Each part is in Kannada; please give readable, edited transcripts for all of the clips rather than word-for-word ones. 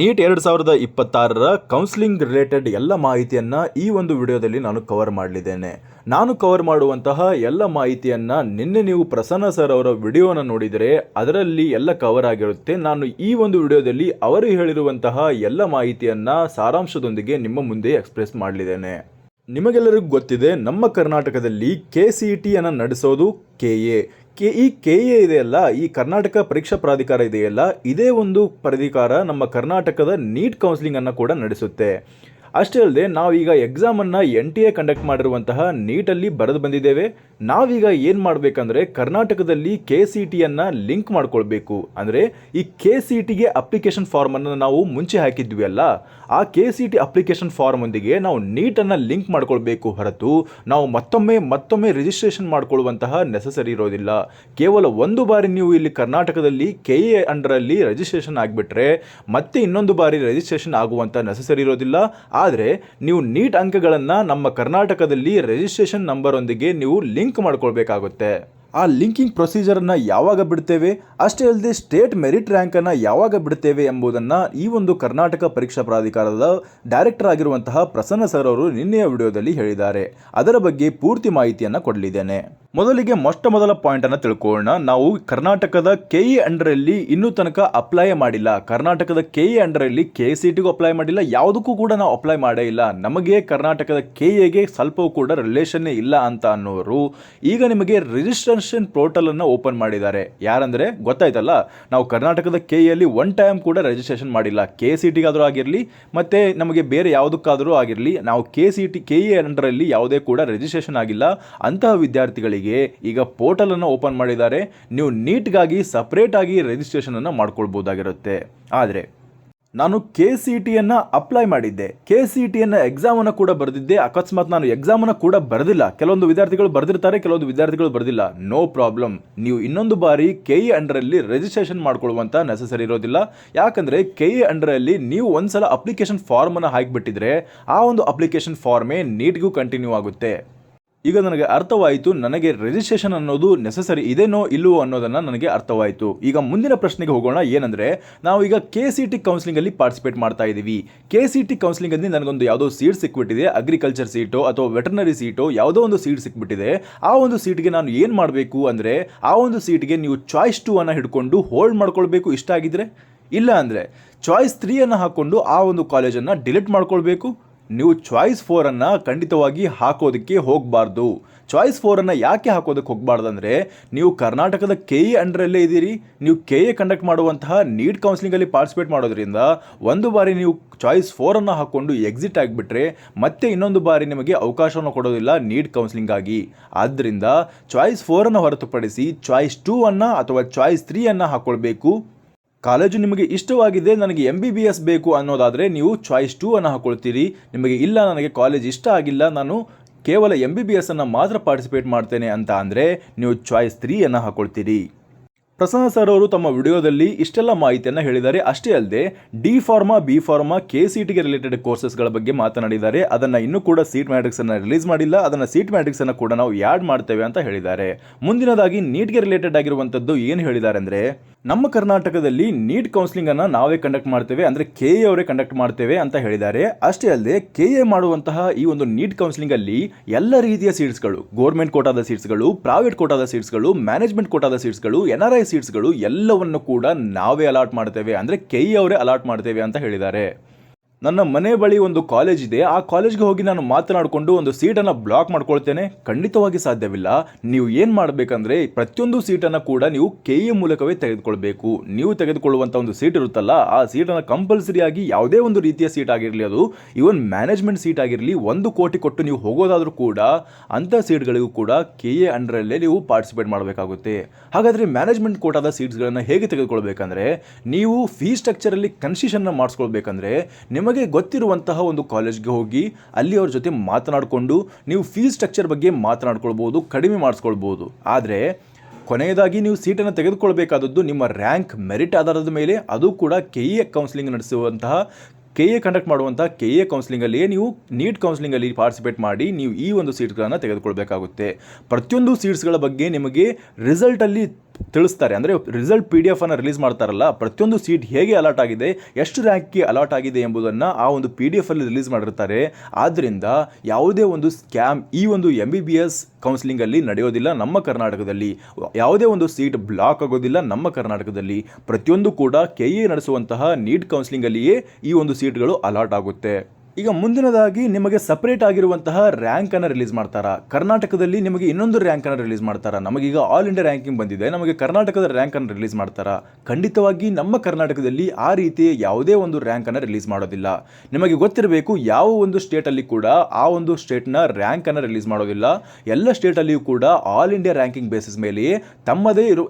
ನೀಟ್ 2026ರ ಕೌನ್ಸಿಲಿಂಗ್ ರಿಲೇಟೆಡ್ ಎಲ್ಲ ಮಾಹಿತಿಯನ್ನು ಈ ಒಂದು ವಿಡಿಯೋದಲ್ಲಿ ನಾನು ಕವರ್ ಮಾಡಲಿದ್ದೇನೆ. ನಾನು ಕವರ್ ಮಾಡುವಂತಹ ಎಲ್ಲ ಮಾಹಿತಿಯನ್ನು ನಿನ್ನೆ ನೀವು ಪ್ರಸನ್ನ ಸರ್ ಅವರ ವಿಡಿಯೋನ ನೋಡಿದರೆ ಅದರಲ್ಲಿ ಎಲ್ಲ ಕವರ್ ಆಗಿರುತ್ತೆ. ನಾನು ಈ ಒಂದು ವಿಡಿಯೋದಲ್ಲಿ ಅವರು ಹೇಳಿರುವಂತಹ ಎಲ್ಲ ಮಾಹಿತಿಯನ್ನು ಸಾರಾಂಶದೊಂದಿಗೆ ನಿಮ್ಮ ಮುಂದೆ ಎಕ್ಸ್ಪ್ರೆಸ್ ಮಾಡಲಿದ್ದೇನೆ. ನಿಮಗೆಲ್ಲರಿಗೂ ಗೊತ್ತಿದೆ, ನಮ್ಮ ಕರ್ನಾಟಕದಲ್ಲಿ KCET ಅನ್ನು ನಡೆಸೋದು ಈ KA ಇದೆಯಲ್ಲ, ಈ ಕರ್ನಾಟಕ ಪರೀಕ್ಷಾ ಪ್ರಾಧಿಕಾರ ಇದೆಯಲ್ಲ, ಇದೇ ಒಂದು ಪ್ರಾಧಿಕಾರ ನಮ್ಮ ಕರ್ನಾಟಕದ ನೀಟ್ ಕೌನ್ಸಿಲಿಂಗ್ ಅನ್ನು ಕೂಡ ನಡೆಸುತ್ತೆ. ಅಷ್ಟೇ ಅಲ್ಲದೆ ನಾವೀಗ ಎಕ್ಸಾಮನ್ನು NTA ಕಂಡಕ್ಟ್ ಮಾಡಿರುವಂತಹ ನೀಟಲ್ಲಿ ಬರೆದು ಬಂದಿದ್ದೇವೆ. ನಾವೀಗ ಏನು ಮಾಡಬೇಕಂದ್ರೆ ಕರ್ನಾಟಕದಲ್ಲಿ KCETಯನ್ನು ಲಿಂಕ್ ಮಾಡ್ಕೊಳ್ಬೇಕು. ಅಂದರೆ ಈ KCETಗೆ ಅಪ್ಲಿಕೇಶನ್ ಫಾರ್ಮನ್ನು ನಾವು ಮುಂಚೆ ಹಾಕಿದ್ವಿ ಅಲ್ಲ, ಆ KCET ಅಪ್ಲಿಕೇಶನ್ ಫಾರ್ಮೊಂದಿಗೆ ನಾವು ನೀಟನ್ನು ಲಿಂಕ್ ಮಾಡ್ಕೊಳ್ಬೇಕು ಹೊರತು ನಾವು ಮತ್ತೊಮ್ಮೆ ರಿಜಿಸ್ಟ್ರೇಷನ್ ಮಾಡ್ಕೊಳ್ಳುವಂತಹ ನೆಸಸರಿ ಇರೋದಿಲ್ಲ. ಕೇವಲ ಒಂದು ಬಾರಿ ನೀವು ಇಲ್ಲಿ ಕರ್ನಾಟಕದಲ್ಲಿ KA ಅಂಡರಲ್ಲಿ ರಿಜಿಸ್ಟ್ರೇಷನ್ ಆಗಿಬಿಟ್ರೆ ಮತ್ತೆ ಇನ್ನೊಂದು ಬಾರಿ ರಿಜಿಸ್ಟ್ರೇಷನ್ ಆಗುವಂಥ ನೆಸಸರಿ ಇರೋದಿಲ್ಲ. ಆದರೆ ನೀವು ನೀಟ್ ಅಂಕಗಳನ್ನು ನಮ್ಮ ಕರ್ನಾಟಕದಲ್ಲಿ ರಿಜಿಸ್ಟ್ರೇಷನ್ ನಂಬರೊಂದಿಗೆ ನೀವು ಲಿಂಕ್ ಮಾಡ್ಕೊಳ್ಬೇಕಾಗುತ್ತೆ. ಆ ಲಿಂಕಿಂಗ್ ಪ್ರೊಸೀಜರನ್ನು ಯಾವಾಗ ಬಿಡ್ತೇವೆ, ಅಷ್ಟೇ ಅಲ್ಲದೆ ಸ್ಟೇಟ್ ಮೆರಿಟ್ ರ್ಯಾಂಕನ್ನು ಯಾವಾಗ ಬಿಡ್ತೇವೆ ಎಂಬುದನ್ನು ಈ ಒಂದು ಕರ್ನಾಟಕ ಪರೀಕ್ಷಾ ಪ್ರಾಧಿಕಾರದ ಡೈರೆಕ್ಟರ್ ಆಗಿರುವಂತಹ ಪ್ರಸನ್ನ ಸರ್ ಅವರು ನಿನ್ನೆಯ ವಿಡಿಯೋದಲ್ಲಿ ಹೇಳಿದ್ದಾರೆ. ಅದರ ಬಗ್ಗೆ ಪೂರ್ತಿ ಮಾಹಿತಿಯನ್ನು ಕೊಡಲಿದ್ದೇನೆ. ಮೊದಲಿಗೆ ಮೊದಲ ಪಾಯಿಂಟನ್ನು ತಿಳ್ಕೊಳ್ಳೋಣ. ನಾವು ಕರ್ನಾಟಕದ KE ಅಂಡರಲ್ಲಿ ಇನ್ನೂ ತನಕ ಅಪ್ಲೈ ಮಾಡಿಲ್ಲ. ಕರ್ನಾಟಕದ KE ಅಂಡರಲ್ಲಿ KCETಗೂ ಅಪ್ಲೈ ಮಾಡಿಲ್ಲ, ಯಾವುದಕ್ಕೂ ಕೂಡ ನಾವು ಅಪ್ಲೈ ಮಾಡೇ ಇಲ್ಲ. ನಮಗೆ ಕರ್ನಾಟಕದ KAಗೆ ಸ್ವಲ್ಪವೂ ಕೂಡ ರಿಲೇಷನ್ನೇ ಇಲ್ಲ ಅಂತ ಅನ್ನೋರು ಈಗ ನಿಮಗೆ ರಿಜಿಸ್ಟ್ರೇಷನ್ ಪೋರ್ಟಲನ್ನು ಓಪನ್ ಮಾಡಿದ್ದಾರೆ. ಯಾರಂದರೆ ಗೊತ್ತಾಯ್ತಲ್ಲ, ನಾವು ಕರ್ನಾಟಕದ KEಯಲ್ಲಿ ಒನ್ ಟೈಮ್ ಕೂಡ ರಿಜಿಸ್ಟ್ರೇಷನ್ ಮಾಡಿಲ್ಲ. KCETಗಾದರೂ ಆಗಿರಲಿ ಮತ್ತು ನಮಗೆ ಬೇರೆ ಯಾವುದಕ್ಕಾದರೂ ಆಗಿರಲಿ, ನಾವು KE ಅಂಡರಲ್ಲಿ ಯಾವುದೇ ಕೂಡ ರಿಜಿಸ್ಟ್ರೇಷನ್ ಆಗಿಲ್ಲ. ಅಂತಹ ವಿದ್ಯಾರ್ಥಿಗಳಿಗೆ ಈಗ ಪೋರ್ಟಲ್ ಅನ್ನು ಓಪನ್ ಮಾಡಿದ್ದಾರೆ. ನೀವು ನೀಟ್ಗಾಗಿ ಸಪರೇಟ್ ಆಗಿ ರಿಜಿಸ್ಟ್ರೇಷನ್ ಅನ್ನು ಮಾಡ್ಕೊಳ್ಬಹುದಾಗಿರುತ್ತೆ. ಆದರೆ ನಾನು KCETಯನ್ನು ಅಪ್ಲೈ ಮಾಡಿದ್ದೆ, KCETಯನ್ನು ಎಕ್ಸಾಮನ್ನು ಕೂಡ ಬರೆದಿದ್ದೆ. ಅಕಸ್ಮಾತ್ ನಾನು ಎಕ್ಸಾಮನ್ನು ಕೂಡ ಬರೆದಿಲ್ಲ, ಕೆಲವೊಂದು ವಿದ್ಯಾರ್ಥಿಗಳು ಬರೆದಿರ್ತಾರೆ, ಕೆಲವೊಂದು ವಿದ್ಯಾರ್ಥಿಗಳು ಬರೆದಿಲ್ಲ, ನೋ ಪ್ರಾಬ್ಲಮ್. ನೀವು ಇನ್ನೊಂದು ಬಾರಿ KE ಅಂಡರಲ್ಲಿ ರಿಜಿಸ್ಟ್ರೇಷನ್ ಮಾಡ್ಕೊಳ್ಳುವಂಥ ನೆಸಸರಿ ಇರೋದಿಲ್ಲ. ಯಾಕಂದರೆ KE ಅಂಡರಲ್ಲಿ ನೀವು ಒಂದ್ಸಲ ಅಪ್ಲಿಕೇಶನ್ ಫಾರ್ಮನ್ನು ಹಾಕಿಬಿಟ್ಟಿದ್ರೆ ಆ ಒಂದು ಅಪ್ಲಿಕೇಶನ್ ಫಾರ್ಮೇ ನೀಟ್ಗೂ ಕಂಟಿನ್ಯೂ ಆಗುತ್ತೆ. ಈಗ ನನಗೆ ಅರ್ಥವಾಯಿತು, ನನಗೆ ರಿಜಿಸ್ಟ್ರೇಷನ್ ಅನ್ನೋದು ನೆಸಸರಿ ಇದೇನೋ ಇಲ್ಲವೋ ಅನ್ನೋದನ್ನು ನನಗೆ ಅರ್ಥವಾಯಿತು. ಈಗ ಮುಂದಿನ ಪ್ರಶ್ನೆಗೆ ಹೋಗೋಣ. ಏನಂದರೆ ನಾವು ಈಗ KCET ಕೌನ್ಸಿಲಿಂಗಲ್ಲಿ ಪಾರ್ಟಿಸಿಪೇಟ್ ಮಾಡ್ತಾ ಇದ್ದೀವಿ. KCET ಕೌನ್ಸಿಲಿಂಗಲ್ಲಿ ನನಗೊಂದು ಯಾವುದೋ ಸೀಟ್ ಸಿಕ್ಬಿಟ್ಟಿದೆ, ಅಗ್ರಿಕಲ್ಚರ್ ಸೀಟೋ ಅಥವಾ ವೆಟರ್ನರಿ ಸೀಟೋ ಯಾವುದೋ ಒಂದು ಸೀಟ್ ಸಿಕ್ಬಿಟ್ಟಿದೆ. ಆ ಒಂದು ಸೀಟ್ಗೆ ನಾನು ಏನು ಮಾಡಬೇಕು ಅಂದರೆ ಆ ಒಂದು ಸೀಟ್ಗೆ ನೀವು ಚಾಯ್ಸ್ 2 ಅನ್ನು ಹಿಡ್ಕೊಂಡು ಹೋಲ್ಡ್ ಮಾಡ್ಕೊಳ್ಬೇಕು ಇಷ್ಟ ಆಗಿದ್ರೆ. ಇಲ್ಲ ಅಂದರೆ ಚಾಯ್ಸ್ 3 ಅನ್ನು ಹಾಕ್ಕೊಂಡು ಆ ಒಂದು ಕಾಲೇಜನ್ನು ಡಿಲೀಟ್ ಮಾಡ್ಕೊಳ್ಬೇಕು. ನೀವು ಚಾಯ್ಸ್ 4 ಅನ್ನು ಖಂಡಿತವಾಗಿ ಹಾಕೋದಕ್ಕೆ ಹೋಗಬಾರ್ದು. ಚಾಯ್ಸ್ 4 ಅನ್ನು ಯಾಕೆ ಹಾಕೋದಕ್ಕೆ ಹೋಗಬಾರ್ದು ಅಂದರೆ ನೀವು ಕರ್ನಾಟಕದ KE ಅಂಡರಲ್ಲೇ ಇದ್ದೀರಿ. ನೀವು KA ಕಂಡಕ್ಟ್ ಮಾಡುವಂತಹ ನೀಟ್ ಕೌನ್ಸಿಲಿಂಗಲ್ಲಿ ಪಾರ್ಟಿಸಿಪೇಟ್ ಮಾಡೋದ್ರಿಂದ ಒಂದು ಬಾರಿ ನೀವು ಚಾಯ್ಸ್ 4 ಅನ್ನು ಹಾಕ್ಕೊಂಡು ಎಕ್ಸಿಟ್ ಆಗಿಬಿಟ್ರೆ ಮತ್ತೆ ಇನ್ನೊಂದು ಬಾರಿ ನಿಮಗೆ ಅವಕಾಶವನ್ನು ಕೊಡೋದಿಲ್ಲ ನೀಟ್ ಕೌನ್ಸಿಲಿಂಗಾಗಿ. ಆದ್ದರಿಂದ ಚಾಯ್ಸ್ 4 ಅನ್ನು ಹೊರತುಪಡಿಸಿ ಚಾಯ್ಸ್ 2 ಅನ್ನು ಅಥವಾ ಚಾಯ್ಸ್ 3 ಅನ್ನು ಹಾಕ್ಕೊಳ್ಬೇಕು. ಕಾಲೇಜು ನಿಮಗೆ ಇಷ್ಟವಾಗಿದೆ, ನನಗೆ MBBS ಬೇಕು ಅನ್ನೋದಾದರೆ ನೀವು ಚಾಯ್ಸ್ 2 ಅನ್ನು ಹಾಕ್ಕೊಳ್ತೀರಿ. ನಿಮಗೆ ಇಲ್ಲ, ನನಗೆ ಕಾಲೇಜ್ ಇಷ್ಟ ಆಗಿಲ್ಲ, ನಾನು ಕೇವಲ MBBS ಅನ್ನು ಮಾತ್ರ ಪಾರ್ಟಿಸಿಪೇಟ್ ಮಾಡ್ತೇನೆ ಅಂತ ಅಂದರೆ ನೀವು ಚಾಯ್ಸ್ 3 ಅನ್ನು ಹಾಕ್ಕೊಳ್ತೀರಿ. ಪ್ರಸನ್ನ ಸರ್ ಅವರು ತಮ್ಮ ವಿಡಿಯೋದಲ್ಲಿ ಇಷ್ಟೆಲ್ಲ ಮಾಹಿತಿಯನ್ನು ಹೇಳಿದ್ದಾರೆ. ಅಷ್ಟೇ ಅಲ್ಲದೆ D ಫಾರ್ಮಾ, B ಫಾರ್ಮಾ, KCETಗೆ ರಿಲೇಟೆಡ್ ಕೋರ್ಸಸ್ಗಳ ಬಗ್ಗೆ ಮಾತನಾಡಿದ್ದಾರೆ. ಅದನ್ನು ಇನ್ನೂ ಕೂಡ ಸೀಟ್ ಮ್ಯಾಟ್ರಿಕ್ಸನ್ನು ರಿಲೀಸ್ ಮಾಡಿಲ್ಲ. ಅದನ್ನು ಸೀಟ್ ಮ್ಯಾಟ್ರಿಕ್ಸನ್ನು ಕೂಡ ನಾವು ಆ್ಯಡ್ ಮಾಡ್ತೇವೆ ಅಂತ ಹೇಳಿದ್ದಾರೆ. ಮುಂದಿನದಾಗಿ ನೀಟ್ಗೆ ರಿಲೇಟೆಡ್ ಆಗಿರುವಂಥದ್ದು ಏನು ಹೇಳಿದ್ದಾರೆ ಅಂದರೆ ನಮ್ಮ ಕರ್ನಾಟಕದಲ್ಲಿ ನೀಟ್ ಕೌನ್ಸಿಲಿಂಗನ್ನು ನಾವೇ ಕಂಡಕ್ಟ್ ಮಾಡ್ತೇವೆ, ಅಂದರೆ KA ಅವರೇ ಕಂಡಕ್ಟ್ ಮಾಡ್ತೇವೆ ಅಂತ ಹೇಳಿದ್ದಾರೆ. ಅಷ್ಟೇ ಅಲ್ಲದೆ KA ಮಾಡುವಂತಹ ಈ ಒಂದು ನೀಟ್ ಕೌನ್ಸಿಲಿಂಗಲ್ಲಿ ಎಲ್ಲ ರೀತಿಯ ಸೀಟ್ಸ್ಗಳು, ಗೌರ್ಮೆಂಟ್ ಕೋಟಾದ ಸೀಟ್ಸ್ಗಳು, ಪ್ರೈವೇಟ್ ಕೋಟಾದ ಸೀಟ್ಸ್ಗಳು, ಮ್ಯಾನೇಜ್ಮೆಂಟ್ ಕೋಟಾದ ಸೀಟ್ಸ್ಗಳು, NRI ಸೀಟ್ಸ್ಗಳು ಎಲ್ಲವನ್ನು ಕೂಡ ನಾವೇ ಅಲಾಟ್ ಮಾಡ್ತೇವೆ, ಅಂದರೆ KE ಅವರೇ ಅಲಾಟ್ ಮಾಡ್ತೇವೆ ಅಂತ ಹೇಳಿದ್ದಾರೆ. ನನ್ನ ಮನೆ ಬಳಿ ಒಂದು ಕಾಲೇಜ್ ಇದೆ, ಆ ಕಾಲೇಜ್ಗೆ ಹೋಗಿ ನಾನು ಮಾತನಾಡಿಕೊಂಡು ಒಂದು ಸೀಟನ್ನು ಬ್ಲಾಕ್ ಮಾಡ್ಕೊಳ್ತೇನೆ? ಖಂಡಿತವಾಗಿ ಸಾಧ್ಯವಿಲ್ಲ. ನೀವು ಏನು ಮಾಡಬೇಕಂದ್ರೆ ಪ್ರತಿಯೊಂದು ಸೀಟನ್ನು ಕೂಡ ನೀವು KE ಮೂಲಕವೇ ತೆಗೆದುಕೊಳ್ಬೇಕು. ನೀವು ತೆಗೆದುಕೊಳ್ಳುವಂಥ ಒಂದು ಸೀಟ್ ಇರುತ್ತಲ್ಲ, ಆ ಸೀಟನ್ನು ಕಂಪಲ್ಸರಿಯಾಗಿ ಯಾವುದೇ ಒಂದು ರೀತಿಯ ಸೀಟ್ ಆಗಿರಲಿ, ಅದು ಇವನ್ ಮ್ಯಾನೇಜ್ಮೆಂಟ್ ಸೀಟ್ ಆಗಿರಲಿ, 1 ಕೋಟಿ ಕೊಟ್ಟು ನೀವು ಹೋಗೋದಾದರೂ ಕೂಡ ಅಂಥ ಸೀಟ್ಗಳಿಗೂ ಕೂಡ KA ಅಂಡರಲ್ಲೇ ನೀವು ಪಾರ್ಟಿಸಿಪೇಟ್ ಮಾಡಬೇಕಾಗುತ್ತೆ. ಹಾಗಾದರೆ ಮ್ಯಾನೇಜ್ಮೆಂಟ್ ಕೋಟಾದ ಸೀಟ್ಸ್ಗಳನ್ನು ಹೇಗೆ ತೆಗೆದುಕೊಳ್ಬೇಕಂದ್ರೆ ನೀವು ಫೀಸ್ ಸ್ಟ್ರಕ್ಚರಲ್ಲಿ ಕನ್ಸೆಷನ್ನ ಮಾಡಿಸ್ಕೊಳ್ಬೇಕಂದ್ರೆ ನಿಮಗೆ ಗೊತ್ತಿರುವಂತಹ ಒಂದು ಕಾಲೇಜ್ಗೆ ಹೋಗಿ ಅಲ್ಲಿ ಅವ್ರ ಜೊತೆ ಮಾತನಾಡಿಕೊಂಡು ನೀವು ಫೀಸ್ ಸ್ಟ್ರಕ್ಚರ್ ಬಗ್ಗೆ ಮಾತನಾಡ್ಕೊಳ್ಬೋದು, ಕಡಿಮೆ ಮಾಡಿಸ್ಕೊಳ್ಬೋದು. ಆದರೆ ಕೊನೆಯದಾಗಿ ನೀವು ಸೀಟನ್ನು ತೆಗೆದುಕೊಳ್ಬೇಕಾದದ್ದು ನಿಮ್ಮ ರ್ಯಾಂಕ್ ಮೆರಿಟ್ ಆಧಾರದ ಮೇಲೆ. ಅದು ಕೂಡ KE ಕೌನ್ಸಿಲಿಂಗ್ ನಡೆಸುವಂತಹ KA ಕಂಡಕ್ಟ್ ಮಾಡುವಂಥ KA ಕೌನ್ಸಿಲಿಂಗಲ್ಲಿಯೇ ನೀವು ನೀಟ್ ಕೌನ್ಸಿಲಿಂಗಲ್ಲಿ ಪಾರ್ಟಿಸಿಪೇಟ್ ಮಾಡಿ ನೀವು ಈ ಒಂದು ಸೀಟ್ಗಳನ್ನು ತೆಗೆದುಕೊಳ್ಬೇಕಾಗುತ್ತೆ. ಪ್ರತಿಯೊಂದು ಸೀಟ್ಸ್ಗಳ ಬಗ್ಗೆ ನಿಮಗೆ ರಿಸಲ್ಟಲ್ಲಿ ತಿಳಿಸ್ತಾರೆ. ಅಂದರೆ ರಿಸಲ್ಟ್ PDF ಅನ್ನು ರಿಲೀಸ್ ಮಾಡ್ತಾರಲ್ಲ, ಪ್ರತಿಯೊಂದು ಸೀಟ್ ಹೇಗೆ ಅಲಾಟ್ ಆಗಿದೆ, ಎಷ್ಟು ರ್ಯಾಂಕ್ಗೆ ಅಲಾಟ್ ಆಗಿದೆ ಎಂಬುದನ್ನು ಆ ಒಂದು PDF ಅಲ್ಲಿ ರಿಲೀಸ್ ಮಾಡಿರ್ತಾರೆ. ಆದ್ದರಿಂದ ಯಾವುದೇ ಒಂದು ಸ್ಕ್ಯಾಮ್ ಈ ಒಂದು MBBS ಕೌನ್ಸಿಲಿಂಗಲ್ಲಿ ನಡೆಯೋದಿಲ್ಲ ನಮ್ಮ ಕರ್ನಾಟಕದಲ್ಲಿ. ಯಾವುದೇ ಒಂದು ಸೀಟ್ ಬ್ಲಾಕ್ ಆಗೋದಿಲ್ಲ ನಮ್ಮ ಕರ್ನಾಟಕದಲ್ಲಿ. ಪ್ರತಿಯೊಂದು ಕೂಡ KA ನಡೆಸುವಂತಹ ನೀಟ್ ಕೌನ್ಸಿಲಿಂಗಲ್ಲಿಯೇ ಈ ಒಂದು ಸೀಟ್ಗಳು ಅಲಾಟ್ ಆಗುತ್ತೆ. ಈಗ ಮುಂದಿನದಾಗಿ ನಿಮಗೆ ಸಪರೇಟ್ ಆಗಿರುವಂತಹ ರ್ಯಾಂಕನ್ನು ರಿಲೀಸ್ ಮಾಡ್ತಾರಾ? ಕರ್ನಾಟಕದಲ್ಲಿ ನಿಮಗೆ ಇನ್ನೊಂದು ರ್ಯಾಂಕನ್ನು ರಿಲೀಸ್ ಮಾಡ್ತಾರಾ? ನಮಗೀಗ ಆಲ್ ಇಂಡಿಯಾ ರ್ಯಾಂಕಿಂಗ್ ಬಂದಿದೆ, ನಮಗೆ ಕರ್ನಾಟಕದ ರ್ಯಾಂಕನ್ನು ರಿಲೀಸ್ ಮಾಡ್ತಾರಾ? ಖಂಡಿತವಾಗಿ ನಮ್ಮ ಕರ್ನಾಟಕದಲ್ಲಿ ಆ ರೀತಿ ಯಾವುದೇ ಒಂದು ರ್ಯಾಂಕನ್ನು ರಿಲೀಸ್ ಮಾಡೋದಿಲ್ಲ. ನಿಮಗೆ ಗೊತ್ತಿರಬೇಕು, ಯಾವ ಒಂದು ಸ್ಟೇಟಲ್ಲಿ ಕೂಡ ಆ ಒಂದು ಸ್ಟೇಟ್ನ ರ್ಯಾಂಕನ್ನು ರಿಲೀಸ್ ಮಾಡೋದಿಲ್ಲ. ಎಲ್ಲ ಸ್ಟೇಟಲ್ಲಿಯೂ ಕೂಡ ಆಲ್ ಇಂಡಿಯಾ ರ್ಯಾಂಕಿಂಗ್ ಬೇಸಿಸ್ ಮೇಲೆಯೇ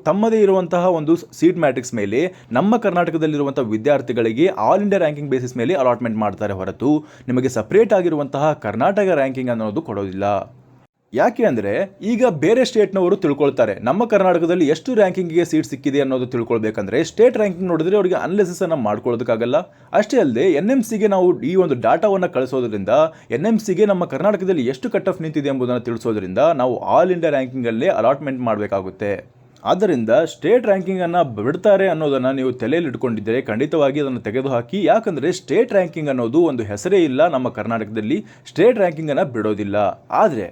ತಮ್ಮದೇ ಇರುವಂತಹ ಒಂದು ಸೀಟ್ ಮ್ಯಾಟ್ರಿಕ್ಸ್ ಮೇಲೆ ನಮ್ಮ ಕರ್ನಾಟಕದಲ್ಲಿರುವಂತಹ ವಿದ್ಯಾರ್ಥಿಗಳಿಗೆ ಆಲ್ ಇಂಡಿಯಾ ರ್ಯಾಂಕಿಂಗ್ ಬೇಸಿಸ್ ಮೇಲೆ ಅಲಾಟ್ಮೆಂಟ್ ಮಾಡ್ತಾರೆ ಹೊರತು ನಿಮಗೆ ಸಪರೇಟ್ ಆಗಿರುವಂತಹ ಕರ್ನಾಟಕ ರ್ಯಾಂಕಿಂಗ್ ಅನ್ನೋದು ಕೊಡೋದಿಲ್ಲ. ಯಾಕೆ ಅಂದರೆ ಈಗ ಬೇರೆ ಸ್ಟೇಟ್ನವರು ತಿಳ್ಕೊಳ್ತಾರೆ ನಮ್ಮ ಕರ್ನಾಟಕದಲ್ಲಿ ಎಷ್ಟು ರ್ಯಾಂಕಿಂಗಿಗೆ ಸೀಟ್ ಸಿಕ್ಕಿದೆ ಅನ್ನೋದು ತಿಳ್ಕೊಳ್ಬೇಕಂದ್ರೆ ಸ್ಟೇಟ್ ರ್ಯಾಂಕಿಂಗ್ ನೋಡಿದ್ರೆ ಅವರಿಗೆ ಅನಾಲಿಸಿಸ್ ಅನ್ನು ಮಾಡ್ಕೊಳ್ಳೋದಕ್ಕಾಗಲ್ಲ. ಅಷ್ಟೇ ಅಲ್ಲದೆ NMCಗೆ ನಾವು ಈ ಒಂದು ಡಾಟಾವನ್ನು ಕಳಿಸೋದ್ರಿಂದ NMCಗೆ ನಮ್ಮ ಕರ್ನಾಟಕದಲ್ಲಿ ಎಷ್ಟು ಕಟ್ ಆಫ್ ನಿಂತಿದೆ ಎಂಬುದನ್ನು ತಿಳಿಸೋದ್ರಿಂದ ನಾವು ಆಲ್ ಇಂಡಿಯಾ ರ್ಯಾಂಕಿಂಗಲ್ಲೇ ಅಲಾಟ್ಮೆಂಟ್ ಮಾಡಬೇಕಾಗುತ್ತೆ. ಆದ್ದರಿಂದ ಸ್ಟೇಟ್ ರ್ಯಾಂಕಿಂಗನ್ನು ಬಿಡ್ತಾರೆ ಅನ್ನೋದನ್ನು ನೀವು ತಲೆಯಲ್ಲಿ ಇಟ್ಕೊಂಡಿದ್ದರೆ ಖಂಡಿತವಾಗಿ ಅದನ್ನು ತೆಗೆದುಹಾಕಿ. ಯಾಕಂದರೆ ಸ್ಟೇಟ್ ರ್ಯಾಂಕಿಂಗ್ ಅನ್ನೋದು ಒಂದು ಹೆಸರೇ ಇಲ್ಲ ನಮ್ಮ ಕರ್ನಾಟಕದಲ್ಲಿ. ಸ್ಟೇಟ್ ರ್ಯಾಂಕಿಂಗನ್ನು ಬಿಡೋದಿಲ್ಲ. ಆದರೆ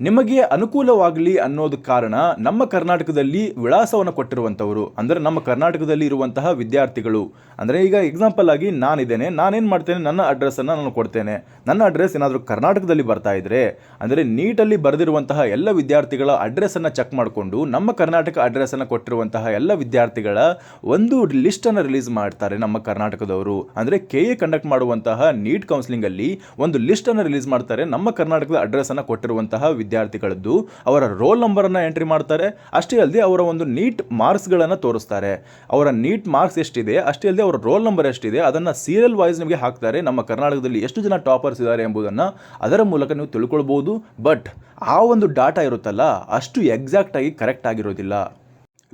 ನಿಮಗೆ ಅನುಕೂಲವಾಗಲಿ ಅನ್ನೋದು ಕಾರಣ ನಮ್ಮ ಕರ್ನಾಟಕದಲ್ಲಿ ವಿಳಾಸವನ್ನು ಕೊಟ್ಟಿರುವಂಥವರು, ಅಂದರೆ ನಮ್ಮ ಕರ್ನಾಟಕದಲ್ಲಿ ಇರುವಂತಹ ವಿದ್ಯಾರ್ಥಿಗಳು. ಅಂದರೆ ಈಗ ಎಕ್ಸಾಂಪಲ್ ಆಗಿ ನಾನಿದ್ದೇನೆ, ನಾನೇನು ಮಾಡ್ತೇನೆ, ನನ್ನ ಅಡ್ರೆಸ್ಸನ್ನು ನಾನು ಕೊಡ್ತೇನೆ. ನನ್ನ ಅಡ್ರೆಸ್ ಏನಾದರೂ ಕರ್ನಾಟಕದಲ್ಲಿ ಬರ್ತಾ ಇದ್ದರೆ, ಅಂದರೆ ನೀಟಲ್ಲಿ ಬರೆದಿರುವಂತಹ ಎಲ್ಲ ವಿದ್ಯಾರ್ಥಿಗಳ ಅಡ್ರೆಸ್ಸನ್ನು ಚೆಕ್ ಮಾಡಿಕೊಂಡು ನಮ್ಮ ಕರ್ನಾಟಕ ಅಡ್ರೆಸ್ಸನ್ನು ಕೊಟ್ಟಿರುವಂತಹ ಎಲ್ಲ ವಿದ್ಯಾರ್ಥಿಗಳ ಒಂದು ಲಿಸ್ಟನ್ನು ರಿಲೀಸ್ ಮಾಡ್ತಾರೆ ನಮ್ಮ ಕರ್ನಾಟಕದವರು. ಅಂದರೆ KA ಕಂಡಕ್ಟ್ ಮಾಡುವಂತಹ ನೀಟ್ ಕೌನ್ಸಿಲಿಂಗಲ್ಲಿ ಒಂದು ಲಿಸ್ಟನ್ನು ರಿಲೀಸ್ ಮಾಡ್ತಾರೆ. ನಮ್ಮ ಕರ್ನಾಟಕದ ಅಡ್ರೆಸ್ಸನ್ನು ಕೊಟ್ಟಿರುವಂತಹ ವಿದ್ಯಾರ್ಥಿಗಳದ್ದು ಅವರ ರೋಲ್ ನಂಬರನ್ನು ಎಂಟ್ರಿ ಮಾಡ್ತಾರೆ. ಅಷ್ಟೇ ಅಲ್ಲದೆ ಅವರ ಒಂದು ನೀಟ್ ಮಾರ್ಕ್ಸ್ಗಳನ್ನು ತೋರಿಸ್ತಾರೆ. ಅವರ ನೀಟ್ ಮಾರ್ಕ್ಸ್ ಎಷ್ಟಿದೆ, ಅಷ್ಟೇ ಅಲ್ಲದೆ ಅವರ ರೋಲ್ ನಂಬರ್ ಎಷ್ಟಿದೆ ಅದನ್ನು ಸೀರಿಯಲ್ ವೈಸ್ ನಿಮಗೆ ಹಾಕ್ತಾರೆ. ನಮ್ಮ ಕರ್ನಾಟಕದಲ್ಲಿ ಎಷ್ಟು ಜನ ಟಾಪರ್ಸ್ ಇದ್ದಾರೆ ಎಂಬುದನ್ನು ಅದರ ಮೂಲಕ ನೀವು ತಿಳ್ಕೊಳ್ಬೋದು. ಬಟ್ ಆ ಒಂದು ಡಾಟಾ ಇರುತ್ತಲ್ಲ, ಅಷ್ಟು ಎಕ್ಸಾಕ್ಟ್ ಆಗಿ ಕರೆಕ್ಟ್ ಆಗಿರೋದಿಲ್ಲ.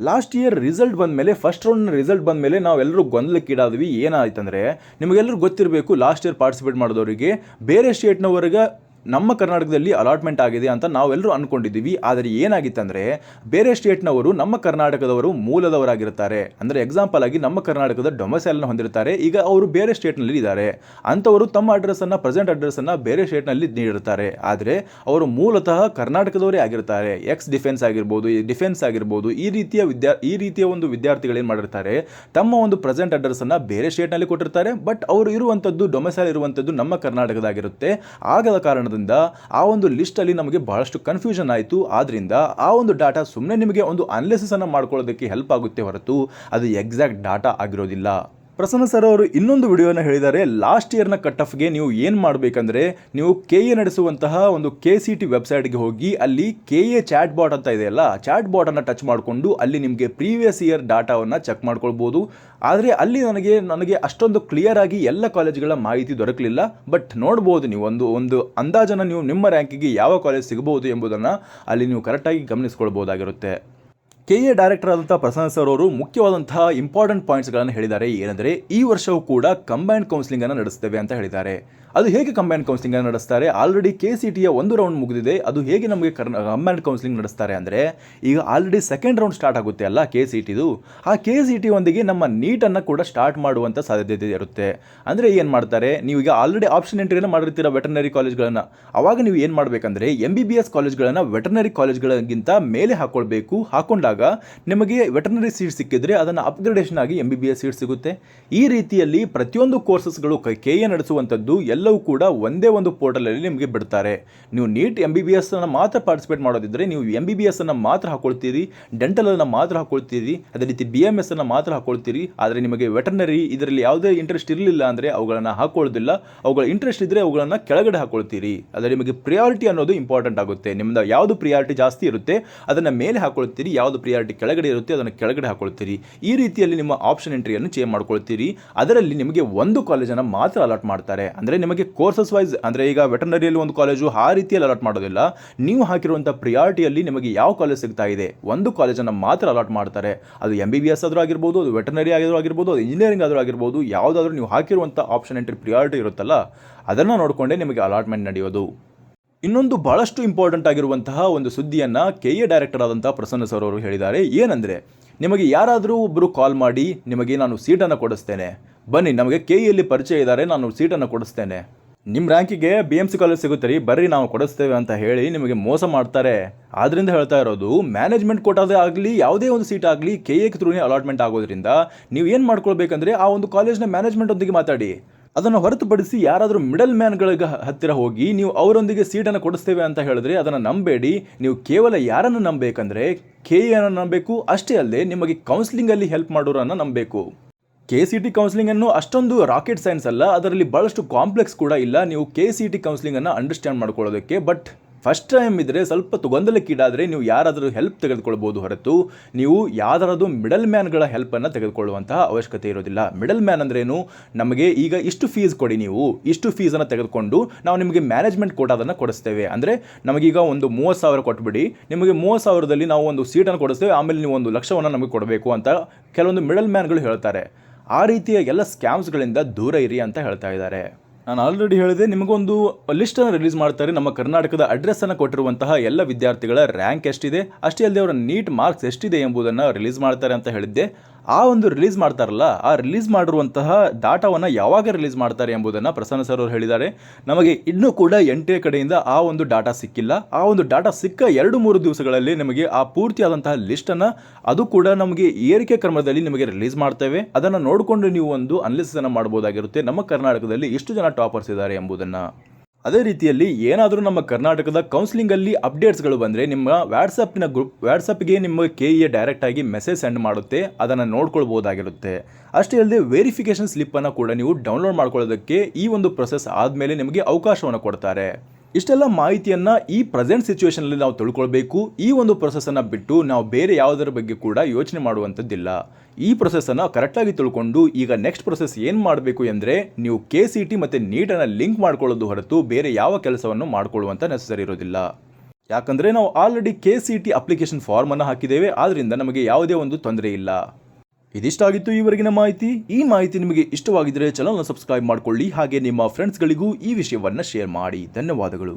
ಲಾಸ್ಟ್ ಇಯರ್ ರಿಸಲ್ಟ್ ಬಂದ ಮೇಲೆ, ಫಸ್ಟ್ ರೌಂಡ್ನ ರಿಸಲ್ಟ್ ಬಂದ ಮೇಲೆ ನಾವೆಲ್ಲರೂ ಗೊಂದಲಕ್ಕೀಡಾದ್ವಿ. ಏನಾಯ್ತಂದರೆ ನಿಮಗೆಲ್ಲರೂ ಗೊತ್ತಿರಬೇಕು, ಲಾಸ್ಟ್ ಇಯರ್ ಪಾರ್ಟಿಸಿಪೇಟ್ ಮಾಡಿದವರಿಗೆ ಬೇರೆ ಸ್ಟೇಟ್ನವರಿಗೆ ನಮ್ಮ ಕರ್ನಾಟಕದಲ್ಲಿ ಅಲಾಟ್ಮೆಂಟ್ ಆಗಿದೆ ಅಂತ ನಾವೆಲ್ಲರೂ ಅಂದ್ಕೊಂಡಿದ್ದೀವಿ. ಆದರೆ ಏನಾಗಿತ್ತಂದರೆ ಬೇರೆ ಸ್ಟೇಟ್ನವರು ನಮ್ಮ ಕರ್ನಾಟಕದವರು ಮೂಲದವರಾಗಿರ್ತಾರೆ. ಅಂದರೆ ಎಕ್ಸಾಂಪಲ್ ಆಗಿ ನಮ್ಮ ಕರ್ನಾಟಕದ ಡೊಮಿಸೈಲನ್ನು ಹೊಂದಿರ್ತಾರೆ. ಈಗ ಅವರು ಬೇರೆ ಸ್ಟೇಟ್ನಲ್ಲಿ ಇದ್ದಾರೆ. ಅಂಥವರು ತಮ್ಮ ಅಡ್ರೆಸ್ಸನ್ನು, ಪ್ರೆಸೆಂಟ್ ಅಡ್ರೆಸ್ಸನ್ನು ಬೇರೆ ಸ್ಟೇಟ್ನಲ್ಲಿ ನೀಡಿರ್ತಾರೆ. ಆದರೆ ಅವರು ಮೂಲತಃ ಕರ್ನಾಟಕದವರೇ ಆಗಿರ್ತಾರೆ. ಡಿಫೆನ್ಸ್ ಆಗಿರ್ಬೋದು, ಈ ರೀತಿಯ ಒಂದು ವಿದ್ಯಾರ್ಥಿಗಳೇನು ಮಾಡಿರ್ತಾರೆ, ತಮ್ಮ ಒಂದು ಪ್ರೆಸೆಂಟ್ ಅಡ್ರೆಸ್ಸನ್ನು ಬೇರೆ ಸ್ಟೇಟ್ನಲ್ಲಿ ಕೊಟ್ಟಿರ್ತಾರೆ. ಬಟ್ ಅವರು ಇರುವಂಥದ್ದು, ಡೊಮಿಸೈಲ್ ಇರುವಂಥದ್ದು ನಮ್ಮ ಕರ್ನಾಟಕದಾಗಿರುತ್ತೆ. ಆಗದ ಕಾರಣ ಆ ಒಂದು ಲಿಸ್ಟ್ ಅಲ್ಲಿ ನಮಗೆ ಬಹಳಷ್ಟು ಕನ್ಫ್ಯೂಷನ್ ಆಯಿತು. ಆದ್ರಿಂದ ಆ ಒಂದು ಡಾಟಾ ಸುಮ್ಮನೆ ನಿಮಗೆ ಒಂದು ಅನಾಲಿಸಿಸ್ ಅನ್ನು ಮಾಡ್ಕೊಳ್ಳೋದಕ್ಕೆ ಹೆಲ್ಪ್ ಆಗುತ್ತೆ ಹೊರತು ಅದು ಎಕ್ಸಾಕ್ಟ್ ಡಾಟಾ ಆಗಿರೋದಿಲ್ಲ. ಪ್ರಸನ್ನ ಸರ್ ಅವರು ಇನ್ನೊಂದು ವಿಡಿಯೋನ ಹೇಳಿದ್ದಾರೆ, ಲಾಸ್ಟ್ ಇಯರ್ನ ಕಟ್ ಆಫ್ಗೆ ನೀವು ಏನು ಮಾಡಬೇಕಂದ್ರೆ ನೀವು KA ನಡೆಸುವಂತಹ ಒಂದು KCT ವೆಬ್ಸೈಟ್ಗೆ ಹೋಗಿ ಅಲ್ಲಿ KA ಚಾಟ್ ಬಾಟ್ ಅಂತ ಇದೆಯಲ್ಲ, ಚಾಟ್ ಬಾಟನ್ನು ಟಚ್ ಮಾಡಿಕೊಂಡು ಅಲ್ಲಿ ನಿಮಗೆ ಪ್ರೀವಿಯಸ್ ಇಯರ್ ಡಾಟಾವನ್ನು ಚೆಕ್ ಮಾಡ್ಕೊಳ್ಬೋದು. ಆದರೆ ಅಲ್ಲಿ ನನಗೆ ಅಷ್ಟೊಂದು ಕ್ಲಿಯರ್ ಆಗಿ ಎಲ್ಲ ಕಾಲೇಜುಗಳ ಮಾಹಿತಿ ದೊರಕಲಿಲ್ಲ. ಬಟ್ ನೋಡ್ಬೋದು, ನೀವು ಒಂದು ಅಂದಾಜನ್ನು ನೀವು ನಿಮ್ಮ ರ್ಯಾಂಕಿಗೆ ಯಾವ ಕಾಲೇಜ್ ಸಿಗಬಹುದು ಎಂಬುದನ್ನು ಅಲ್ಲಿ ನೀವು ಕರೆಕ್ಟಾಗಿ ಗಮನಿಸ್ಕೊಳ್ಬೋದಾಗಿರುತ್ತೆ. KA ಡೈರೆಕ್ಟರ್ ಆದಂಥ ಪ್ರಸನ್ನ ಸರ್ ಅವರು ಮುಖ್ಯವಾದಂತಹ ಇಂಪಾರ್ಟೆಂಟ್ ಪಾಯಿಂಟ್ಸ್ಗಳನ್ನು ಹೇಳಿದ್ದಾರೆ. ಏನಂದರೆ ಈ ವರ್ಷವೂ ಕೂಡ ಕಂಬೈನ್ಡ್ ಕೌನ್ಸಿಲಿಂಗನ್ನು ನಡೆಸ್ತೇವೆ ಅಂತ ಹೇಳಿದ್ದಾರೆ. ಅದು ಹೇಗೆ ಕಂಬೈನ್ಡ್ ಕೌನ್ಸಿಲಿಂಗ್ ನಡೆಸ್ತಾರೆ? ಆಲ್ರೆಡಿ KCTಯ ಒಂದು ರೌಂಡ್ ಮುಗಿದಿದೆ. ಅದು ಹೇಗೆ ನಮಗೆ ಕಂಬೈನ್ಡ್ ಕೌನ್ಸಿಲಿಂಗ್ ನಡೆಸ್ತಾರೆ ಅಂದರೆ, ಈಗ ಆಲ್ರೆಡಿ ಸೆಕೆಂಡ್ ರೌಂಡ್ ಸ್ಟಾರ್ಟ್ ಆಗುತ್ತೆ ಅಲ್ಲ KCTದು, ಆ KCT ಒಂದಿಗೆ ನಮ್ಮ ನೀಟನ್ನು ಕೂಡ ಸ್ಟಾರ್ಟ್ ಮಾಡುವಂಥ ಸಾಧ್ಯತೆ ಇರುತ್ತೆ. ಅಂದರೆ ಏನು ಮಾಡ್ತಾರೆ, ನೀವು ಈಗ ಆಲ್ರೆಡಿ ಆಪ್ಷನ್ ಎಂಟ್ರಿಯನ್ನು ಮಾಡಿರ್ತೀರ ವೆಟರ್ನರಿ ಕಾಲೇಜ್ಗಳನ್ನು. ಆವಾಗ ನೀವು ಏನು ಮಾಡಬೇಕಂದ್ರೆ MBBS ಕಾಲೇಜ್ಗಳನ್ನು ವೆಟರ್ನರಿ ಕಾಲೇಜ್ಗಳಿಗಿಂತ ಮೇಲೆ ಹಾಕ್ಕೊಳ್ಬೇಕು. ಹಾಕೊಂಡಾಗ ನಿಮಗೆ ವೆಟರ್ನರಿ ಸೀಟ್ ಸಿಕ್ಕಿದ್ರೆ ಅದನ್ನು ಅಪ್ಗ್ರೇಡೇಷನ್ ಆಗಿ MBBS ಸೀಟ್ ಸಿಗುತ್ತೆ. ಈ ರೀತಿಯಲ್ಲಿ ಪ್ರತಿಯೊಂದು ಕೋರ್ಸಸ್ಗಳು KA ನಡೆಸುವಂಥದ್ದು ಎಲ್ಲವೂ ಕೂಡ ಒಂದೇ ಒಂದು ಪೋರ್ಟಲಲ್ಲಿ ನಿಮಗೆ ಬಿಡ್ತಾರೆ. ನೀವು ನೀಟ್ MBBS ಅನ್ನು ಮಾತ್ರ ಪಾರ್ಟಿಸಿಪೇಟ್ ಮಾಡೋದಿದ್ರೆ ನೀವು MBBS ಅನ್ನು ಮಾತ್ರ ಹಾಕೊಳ್ತೀರಿ, ಡೆಂಟಲ್ ಅನ್ನು ಮಾತ್ರ ಹಾಕೊಳ್ತೀರಿ, ಅದೇ ರೀತಿ BMS ಅನ್ನು ಮಾತ್ರ ಹಾಕೊಳ್ತೀರಿ. ಆದರೆ ನಿಮಗೆ ವೆಟರ್ನರಿ ಇದರಲ್ಲಿ ಯಾವುದೇ ಇಂಟ್ರೆಸ್ಟ್ ಇರಲಿಲ್ಲ ಅಂದರೆ ಅವುಗಳನ್ನು ಹಾಕೊಳ್ಳೋದಿಲ್ಲ. ಅವುಗಳ ಇಂಟ್ರೆಸ್ಟ್ ಇದ್ದರೆ ಅವುಗಳನ್ನು ಕೆಳಗಡೆ ಹಾಕೊಳ್ತೀರಿ. ಆದರೆ ನಿಮಗೆ ಪ್ರಿಯಾರಿಟಿ ಅನ್ನೋದು ಇಂಪಾರ್ಟೆಂಟ್ ಆಗುತ್ತೆ. ನಿಮ್ಮದು ಯಾವುದು ಪ್ರಿಯಾರಿಟಿ ಜಾಸ್ತಿ ಇರುತ್ತೆ ಅದನ್ನು ಮೇಲೆ ಹಾಕೊಳ್ತೀರಿ, ಯಾವುದು ಪ್ರಿಯಾರಿಟಿ ಕೆಳಗಡೆ ಇರುತ್ತೆ ಅದನ್ನು ಕೆಳಗಡೆ ಹಾಕೊಳ್ತೀರಿ. ಈ ರೀತಿಯಲ್ಲಿ ನಿಮ್ಮ ಆಪ್ಷನ್ ಎಂಟ್ರಿಯನ್ನು ಚೇಂಜ್ ಮಾಡ್ಕೊಳ್ತೀರಿ. ಅದರಲ್ಲಿ ನಿಮಗೆ ಒಂದು ಕಾಲೇಜನ್ನು ಮಾತ್ರ ಅಲಾಟ್ ಮಾಡ್ತಾರೆ. ಅಂದರೆ ನಿಮಗೆ ಕೋರ್ಸಸ್ ವೈಸ್, ಅಂದರೆ ಈಗ ವೆಟರ್ನರಿಯಲ್ಲಿ ಒಂದು ಕಾಲೇಜು ಆ ರೀತಿಯಲ್ಲಿ ಅಲಾಟ್ ಮಾಡೋದಿಲ್ಲ. ನೀವು ಹಾಕಿರುವಂಥ ಪ್ರಿಯಾರಿಟಿಯಲ್ಲಿ ನಿಮಗೆ ಯಾವ ಕಾಲೇಜ್ ಸಿಗ್ತಾ ಇದೆ ಒಂದು ಕಾಲೇಜನ್ನು ಮಾತ್ರ ಅಲಾಟ್ ಮಾಡ್ತಾರೆ. ಅದು MBBS ಆದರೂ ಆಗಿರ್ಬೋದು, ಅದು ವೆಟರ್ನರಿ ಆಗಿರ್ಬೋದು, ಅದು ಇಂಜಿನಿಯರಿಂಗ್ ಆದರೂ ಆಗಿರ್ಬೋದು, ಯಾವುದಾದ್ರೂ ನೀವು ಹಾಕಿರುವಂಥ ಆಪ್ಷನ್ ಎಂಟ್ರಿ ಪ್ರಿಯಾರಿಟಿ ಇರುತ್ತಲ್ಲ ಅದನ್ನು ನೋಡಿಕೊಂಡೇ ನಿಮಗೆ ಅಲಾಟ್ಮೆಂಟ್ ನಡೆಯೋದು. ಇನ್ನೊಂದು ಬಹಳಷ್ಟು ಇಂಪಾರ್ಟೆಂಟ್ ಆಗಿರುವಂತಹ ಒಂದು ಸುದ್ದಿಯನ್ನು KA ಡೈರೆಕ್ಟರ್ ಆದಂಥ ಪ್ರಸನ್ನ ಸರ್ ಅವರು ಹೇಳಿದ್ದಾರೆ. ಏನಂದರೆ ನಿಮಗೆ ಯಾರಾದರೂ ಒಬ್ಬರು ಕಾಲ್ ಮಾಡಿ ನಿಮಗೆ ನಾನು ಸೀಟನ್ನು ಕೊಡಿಸ್ತೇನೆ, ಬನ್ನಿ ನಮಗೆ KEಯಲ್ಲಿ ಪರಿಚಯ ಇದ್ದಾರೆ, ನಾನು ಸೀಟನ್ನು ಕೊಡಿಸ್ತೇನೆ, ನಿಮ್ಮ ರ್ಯಾಂಕಿಗೆ BMC ಕಾಲೇಜ್ ಸಿಗುತ್ತೆ ರೀ, ಬರ್ರಿ ನಾವು ಕೊಡಿಸ್ತೇವೆ ಅಂತ ಹೇಳಿ ನಿಮಗೆ ಮೋಸ ಮಾಡ್ತಾರೆ. ಆದ್ದರಿಂದ ಹೇಳ್ತಾ ಇರೋದು, ಮ್ಯಾನೇಜ್ಮೆಂಟ್ ಕೋಟಾದೇ ಆಗಲಿ ಯಾವುದೇ ಒಂದು ಸೀಟ್ ಆಗಲಿ KE ಥ್ರೂನೇ ಅಲಾಟ್ಮೆಂಟ್ ಆಗೋದ್ರಿಂದ ನೀವು ಏನು ಮಾಡ್ಕೊಳ್ಬೇಕಂದ್ರೆ ಆ ಒಂದು ಕಾಲೇಜ್ನ ಮ್ಯಾನೇಜ್ಮೆಂಟ್ ಒಂದಿಗೆ ಮಾತಾಡಿ. ಅದನ್ನು ಹೊರತುಪಡಿಸಿ ಯಾರಾದರೂ ಮಿಡಲ್ ಮ್ಯಾನ್ಗಳಿಗೆ ಹತ್ತಿರ ಹೋಗಿ ನೀವು ಅವರೊಂದಿಗೆ ಸೀಟನ್ನು ಕೊಡಿಸ್ತೇವೆ ಅಂತ ಹೇಳಿದ್ರೆ ಅದನ್ನು ನಂಬೇಡಿ. ನೀವು ಕೇವಲ ಯಾರನ್ನು ನಂಬಬೇಕಂದ್ರೆ KEಯನ್ನು ನಂಬಬೇಕು. ಅಷ್ಟೇ ಅಲ್ಲದೆ ನಿಮಗೆ ಕೌನ್ಸಿಲಿಂಗಲ್ಲಿ ಹೆಲ್ಪ್ ಮಾಡೋರನ್ನು ನಂಬಬೇಕು. KCET ಕೌನ್ಸಿಲಿಂಗ್ ಅನ್ನು ಅಷ್ಟೊಂದು ರಾಕೆಟ್ ಸೈನ್ಸ್ ಅಲ್ಲ, ಅದರಲ್ಲಿ ಬಹಳಷ್ಟು ಕಾಂಪ್ಲೆಕ್ಸ್ ಕೂಡ ಇಲ್ಲ ನೀವು KCET ಕೌನ್ಸಿಲಿಂಗ್ ಅನ್ನು ಅಂಡರ್ಸ್ಟ್ಯಾಂಡ್ ಮಾಡ್ಕೊಳ್ಳೋದಕ್ಕೆ. ಬಟ್ ಫಸ್ಟ್ ಟೈಮ್ ಇದ್ದರೆ ಸ್ವಲ್ಪ ಗೊಂದಲಕ್ಕೀಡಾದರೆ ನೀವು ಯಾರಾದರೂ ಹೆಲ್ಪ್ ತೆಗೆದುಕೊಳ್ಬೋದು ಹೊರತು ನೀವು ಯಾವ್ದಾರದು ಮಿಡಲ್ ಮ್ಯಾನ್ಗಳ ಹೆಲ್ಪನ್ನು ತೆಗೆದುಕೊಳ್ಳುವಂತಹ ಅವಶ್ಯಕತೆ ಇರೋದಿಲ್ಲ. ಮಿಡಲ್ ಮ್ಯಾನ್ ಅಂದ್ರೇನು, ನಮಗೆ ಈಗ ಇಷ್ಟು ಫೀಸ್ ಕೊಡಿ, ನೀವು ಇಷ್ಟು ಫೀಸನ್ನು ತೆಗೆದುಕೊಂಡು ನಾವು ನಿಮಗೆ ಮ್ಯಾನೇಜ್ಮೆಂಟ್ ಕೋಟಾದನ್ನು ಕೊಡಿಸ್ತೇವೆ. ಅಂದರೆ ನಮಗೀಗ ಒಂದು 30,000 ಕೊಟ್ಬಿಡಿ, ನಿಮಗೆ 30,000ದಲ್ಲಿ ನಾವು ಒಂದು ಸೀಟನ್ನು ಕೊಡಿಸ್ತೇವೆ, ಆಮೇಲೆ ನೀವು 1,00,000 ನಮಗೆ ಕೊಡಬೇಕು ಅಂತ ಕೆಲವೊಂದು ಮಿಡಲ್ ಮ್ಯಾನ್ಗಳು ಹೇಳ್ತಾರೆ. ಆ ರೀತಿಯ ಎಲ್ಲ ಸ್ಕ್ಯಾಮ್ಸ್ಗಳಿಂದ ದೂರ ಇರಿ ಅಂತ ಹೇಳ್ತಾ ಇದ್ದಾರೆ. ನಾನು ಆಲ್ರೆಡಿ ಹೇಳಿದೆ, ನಿಮಗೊಂದು ಲಿಸ್ಟನ್ನು ರಿಲೀಸ್ ಮಾಡ್ತಾರೆ. ನಮ್ಮ ಕರ್ನಾಟಕದ ಅಡ್ರೆಸ್ಸನ್ನು ಕೊಟ್ಟಿರುವಂತಹ ಎಲ್ಲ ವಿದ್ಯಾರ್ಥಿಗಳ ರ್ಯಾಂಕ್ ಎಷ್ಟಿದೆ, ಅಷ್ಟೇ ಅಲ್ಲದೆ ಅವರ ನೀಟ್ ಮಾರ್ಕ್ಸ್ ಎಷ್ಟಿದೆ ಎಂಬುದನ್ನು ರಿಲೀಸ್ ಮಾಡ್ತಾರೆ ಅಂತ ಹೇಳಿದ್ದೆ. ಆ ಒಂದು ರಿಲೀಸ್ ಮಾಡ್ತಾರಲ್ಲ, ಆ ರಿಲೀಸ್ ಮಾಡಿರುವಂತಹ ಡಾಟಾವನ್ನು ಯಾವಾಗ ರಿಲೀಸ್ ಮಾಡ್ತಾರೆ ಎಂಬುದನ್ನು ಪ್ರಸನ್ನ ಸರ್ ಅವರು ಹೇಳಿದ್ದಾರೆ. ನಮಗೆ ಇನ್ನೂ ಕೂಡ NTA ಕಡೆಯಿಂದ ಆ ಒಂದು ಡಾಟಾ ಸಿಕ್ಕಿಲ್ಲ. ಆ ಒಂದು ಡಾಟಾ ಸಿಕ್ಕ 2-3 ದಿವಸಗಳಲ್ಲಿ ನಮಗೆ ಆ ಪೂರ್ತಿಯಾದಂತಹ ಲಿಸ್ಟನ್ನು ಅದು ಕೂಡ ನಮಗೆ ಏರಿಕೆ ಕ್ರಮದಲ್ಲಿ ನಿಮಗೆ ರಿಲೀಸ್ ಮಾಡ್ತೇವೆ. ಅದನ್ನು ನೋಡಿಕೊಂಡು ನೀವು ಒಂದು ಅನಾಲಿಸಿಸ್ ಮಾಡಬಹುದಾಗಿರುತ್ತೆ, ನಮ್ಮ ಕರ್ನಾಟಕದಲ್ಲಿ ಎಷ್ಟು ಜನ ಟಾಪರ್ಸ್ ಇದ್ದಾರೆ ಎಂಬುದನ್ನು. ಅದೇ ರೀತಿಯಲ್ಲಿ ಏನಾದರೂ ನಮ್ಮ ಕರ್ನಾಟಕದ ಕೌನ್ಸಿಲಿಂಗಲ್ಲಿ ಅಪ್ಡೇಟ್ಸ್ಗಳು ಬಂದರೆ ನಿಮ್ಮ ವ್ಯಾಟ್ಸಪ್ಗೆ ನಿಮ್ಮ KE ಡೈರೆಕ್ಟಾಗಿ ಮೆಸೇಜ್ ಸೆಂಡ್ ಮಾಡುತ್ತೆ, ಅದನ್ನು ನೋಡ್ಕೊಳ್ಬೋದಾಗಿರುತ್ತೆ. ಅಷ್ಟೇ ಅಲ್ಲದೆ ವೆರಿಫಿಕೇಷನ್ ಸ್ಲಿಪ್ಪನ್ನು ಕೂಡ ನೀವು ಡೌನ್ಲೋಡ್ ಮಾಡ್ಕೊಳ್ಳೋದಕ್ಕೆ ಈ ಒಂದು ಪ್ರೊಸೆಸ್ ಆದಮೇಲೆ ನಿಮಗೆ ಅವಕಾಶವನ್ನು ಕೊಡ್ತಾರೆ. ಇಷ್ಟೆಲ್ಲ ಮಾಹಿತಿಯನ್ನು ಈ ಪ್ರೆಸೆಂಟ್ ಸಿಚುವೇಷನಲ್ಲಿ ನಾವು ತಿಳ್ಕೊಳ್ಬೇಕು. ಈ ಒಂದು ಪ್ರೊಸೆಸನ್ನು ಬಿಟ್ಟು ನಾವು ಬೇರೆ ಯಾವುದರ ಬಗ್ಗೆ ಕೂಡ ಯೋಚನೆ ಮಾಡುವಂಥದ್ದಿಲ್ಲ. ಈ ಪ್ರೊಸೆಸನ್ನು ಕರೆಕ್ಟಾಗಿ ತಿಳ್ಕೊಂಡು ಈಗ ನೆಕ್ಸ್ಟ್ ಪ್ರೊಸೆಸ್ ಏನು ಮಾಡಬೇಕು ಎಂದರೆ ನೀವು KCET ಮತ್ತು ನೀಟನ್ನು ಲಿಂಕ್ ಮಾಡ್ಕೊಳ್ಳೋದು ಹೊರತು ಬೇರೆ ಯಾವ ಕೆಲಸವನ್ನು ಮಾಡಿಕೊಳ್ಳುವಂಥ ನೆಸಸರಿ ಇರೋದಿಲ್ಲ. ಯಾಕಂದರೆ ನಾವು ಆಲ್ರೆಡಿ KCET ಅಪ್ಲಿಕೇಶನ್ ಫಾರ್ಮನ್ನು ಹಾಕಿದ್ದೇವೆ, ಆದ್ದರಿಂದ ನಮಗೆ ಯಾವುದೇ ಒಂದು ತೊಂದರೆ ಇಲ್ಲ. ಇದಿಷ್ಟಾಗಿತ್ತು ಈವರೆಗಿನ ಮಾಹಿತಿ. ಈ ಮಾಹಿತಿ ನಿಮಗೆ ಇಷ್ಟವಾಗಿದ್ದರೆ ಚಾನಲ್ನ ಸಬ್ಸ್ಕ್ರೈಬ್ ಮಾಡಿಕೊಳ್ಳಿ, ಹಾಗೆ ನಿಮ್ಮ ಫ್ರೆಂಡ್ಸ್ಗಳಿಗೂ ಈ ವಿಷಯವನ್ನು ಶೇರ್ ಮಾಡಿ. ಧನ್ಯವಾದಗಳು.